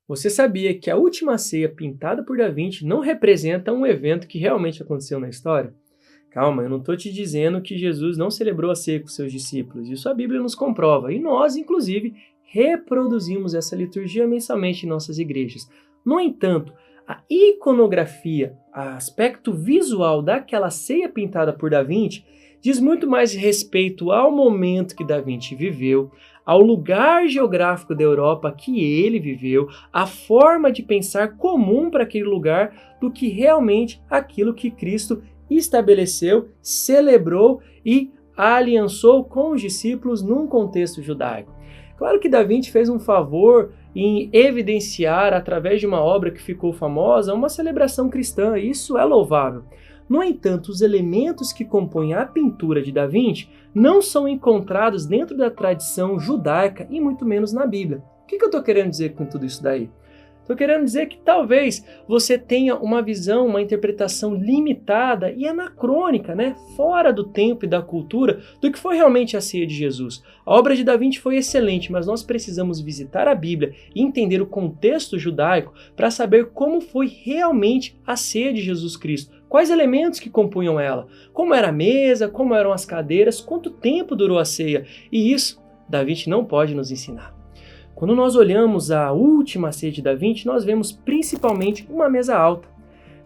Você sabia que a última ceia pintada por Da Vinci não representa um evento que realmente aconteceu na história? Calma, eu não estou te dizendo que Jesus não celebrou a ceia com seus discípulos. Isso a Bíblia nos comprova. E nós, inclusive, reproduzimos essa liturgia mensalmente em nossas igrejas. No entanto, a iconografia, o aspecto visual daquela ceia pintada por Da Vinci, diz muito mais respeito ao momento que Da Vinci viveu, ao lugar geográfico da Europa que ele viveu, a forma de pensar comum para aquele lugar, do que realmente aquilo que Cristo estabeleceu, celebrou e aliançou com os discípulos num contexto judaico. Claro que Da Vinci fez um favor em evidenciar, através de uma obra que ficou famosa, uma celebração cristã, e isso é louvável. No entanto, os elementos que compõem a pintura de Da Vinci não são encontrados dentro da tradição judaica e muito menos na Bíblia. O que eu estou querendo dizer com tudo isso daí? Estou querendo dizer que talvez você tenha uma visão, uma interpretação limitada e anacrônica, fora do tempo e da cultura, do que foi realmente a ceia de Jesus. A obra de Da Vinci foi excelente, mas nós precisamos visitar a Bíblia e entender o contexto judaico para saber como foi realmente a ceia de Jesus Cristo. Quais elementos que compunham ela? Como era a mesa? Como eram as cadeiras? Quanto tempo durou a ceia? E isso Da Vinci não pode nos ensinar. Quando nós olhamos a última ceia de Da Vinci, nós vemos principalmente uma mesa alta.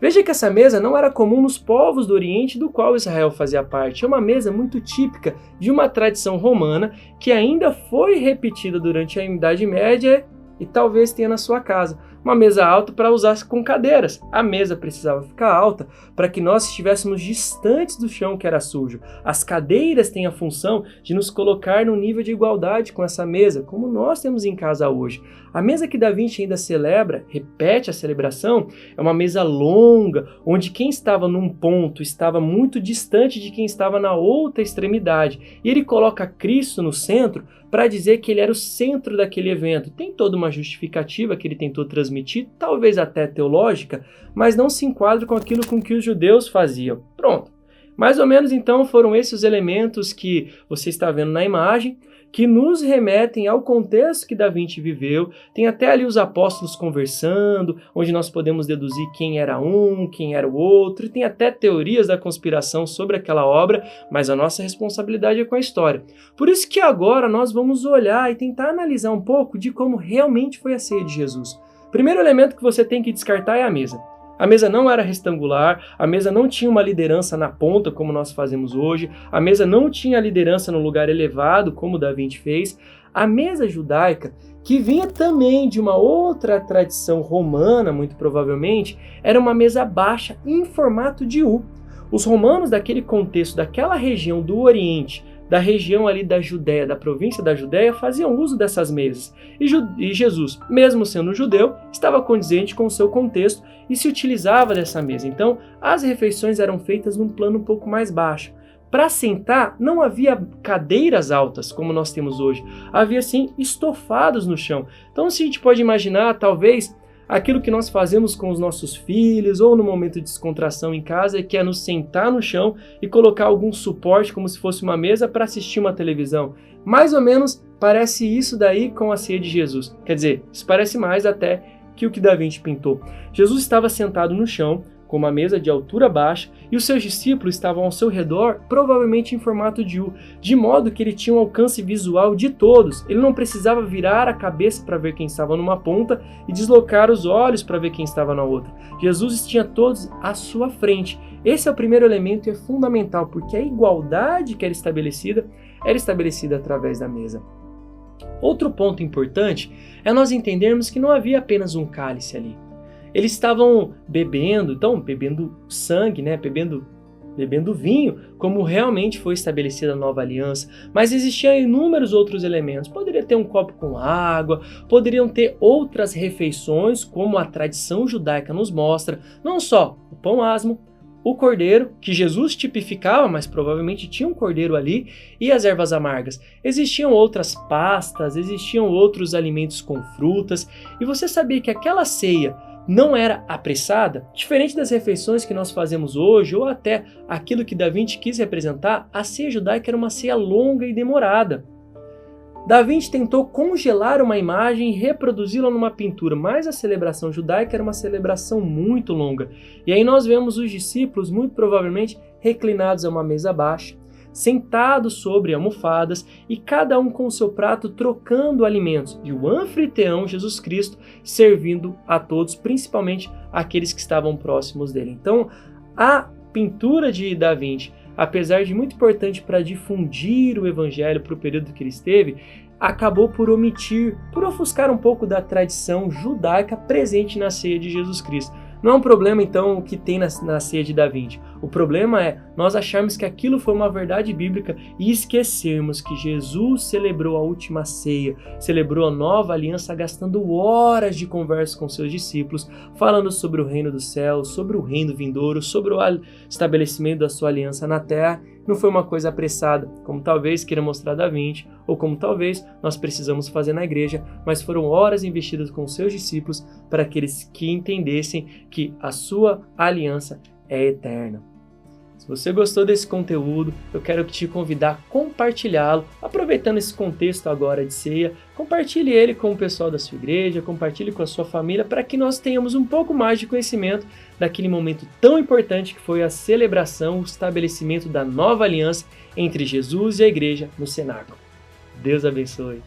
Veja que essa mesa não era comum nos povos do Oriente do qual Israel fazia parte. É uma mesa muito típica de uma tradição romana que ainda foi repetida durante a Idade Média e talvez tenha na sua casa. Uma mesa alta para usar com cadeiras. A mesa precisava ficar alta para que nós estivéssemos distantes do chão que era sujo. As cadeiras têm a função de nos colocar no nível de igualdade com essa mesa, como nós temos em casa hoje. A mesa que Da Vinci ainda celebra, repete a celebração, é uma mesa longa, onde quem estava num ponto estava muito distante de quem estava na outra extremidade. E ele coloca Cristo no centro para dizer que ele era o centro daquele evento. Tem toda uma justificativa que ele tentou transmitir, talvez até teológica, mas não se enquadra com aquilo com que os judeus faziam. Pronto. Mais ou menos então foram esses os elementos que você está vendo na imagem, que nos remetem ao contexto que Da Vinci viveu. Tem até ali os apóstolos conversando, onde nós podemos deduzir quem era um, quem era o outro, e tem até teorias da conspiração sobre aquela obra, mas a nossa responsabilidade é com a história. Por isso que agora nós vamos olhar e tentar analisar um pouco de como realmente foi a ceia de Jesus. O primeiro elemento que você tem que descartar é a mesa. A mesa não era retangular, a mesa não tinha uma liderança na ponta, como nós fazemos hoje, a mesa não tinha liderança no lugar elevado, como Da Vinci fez. A mesa judaica, que vinha também de uma outra tradição romana, muito provavelmente, era uma mesa baixa em formato de U. Os romanos daquele contexto, daquela região do Oriente, da região ali da Judéia, da província da Judéia, faziam uso dessas mesas. E Jesus, mesmo sendo judeu, estava condizente com o seu contexto e se utilizava dessa mesa. Então, as refeições eram feitas num plano um pouco mais baixo. Para sentar, não havia cadeiras altas, como nós temos hoje. Havia, sim, estofados no chão. Então, se a gente pode imaginar, talvez, aquilo que nós fazemos com os nossos filhos ou no momento de descontração em casa, que é nos sentar no chão e colocar algum suporte como se fosse uma mesa para assistir uma televisão. Mais ou menos parece isso daí com a ceia de Jesus. Quer dizer, isso parece mais até que o que Da Vinci pintou. Jesus estava sentado no chão, com uma mesa de altura baixa, e os seus discípulos estavam ao seu redor, provavelmente em formato de U, de modo que ele tinha um alcance visual de todos. Ele não precisava virar a cabeça para ver quem estava numa ponta e deslocar os olhos para ver quem estava na outra. Jesus tinha todos à sua frente. Esse é o primeiro elemento e é fundamental, porque a igualdade que era estabelecida através da mesa. Outro ponto importante é nós entendermos que não havia apenas um cálice ali. Eles estavam bebendo sangue, bebendo vinho, como realmente foi estabelecida a nova aliança, mas existiam inúmeros outros elementos. Poderia ter um copo com água, poderiam ter outras refeições, como a tradição judaica nos mostra, não só o pão asmo, o cordeiro, que Jesus tipificava, mas provavelmente tinha um cordeiro ali, e as ervas amargas. Existiam outras pastas, existiam outros alimentos com frutas, e você sabia que aquela ceia não era apressada? Diferente das refeições que nós fazemos hoje, ou até aquilo que Da Vinci quis representar, a ceia judaica era uma ceia longa e demorada. Da Vinci tentou congelar uma imagem e reproduzi-la numa pintura, mas a celebração judaica era uma celebração muito longa. E aí nós vemos os discípulos, muito provavelmente, reclinados a uma mesa baixa, sentados sobre almofadas e cada um com o seu prato trocando alimentos. E o anfitrião, Jesus Cristo, servindo a todos, principalmente aqueles que estavam próximos dele. Então, a pintura de Da Vinci, apesar de muito importante para difundir o evangelho para o período que ele esteve, acabou por ofuscar um pouco da tradição judaica presente na ceia de Jesus Cristo. Não é um problema, então, o que tem na ceia de Da Vinci. O problema é nós acharmos que aquilo foi uma verdade bíblica e esquecermos que Jesus celebrou a última ceia, celebrou a nova aliança, gastando horas de conversa com seus discípulos, falando sobre o reino dos céus, sobre o reino vindouro, sobre o estabelecimento da sua aliança na terra. Não foi uma coisa apressada, como talvez queira mostrar Da Vinci, ou como talvez nós precisamos fazer na igreja, mas foram horas investidas com seus discípulos para aqueles que entendessem que a sua aliança é eterna. Se você gostou desse conteúdo, eu quero te convidar a compartilhá-lo, aproveitando esse contexto agora de ceia, compartilhe ele com o pessoal da sua igreja, compartilhe com a sua família, para que nós tenhamos um pouco mais de conhecimento daquele momento tão importante que foi a celebração, o estabelecimento da nova aliança entre Jesus e a igreja no cenáculo. Deus abençoe.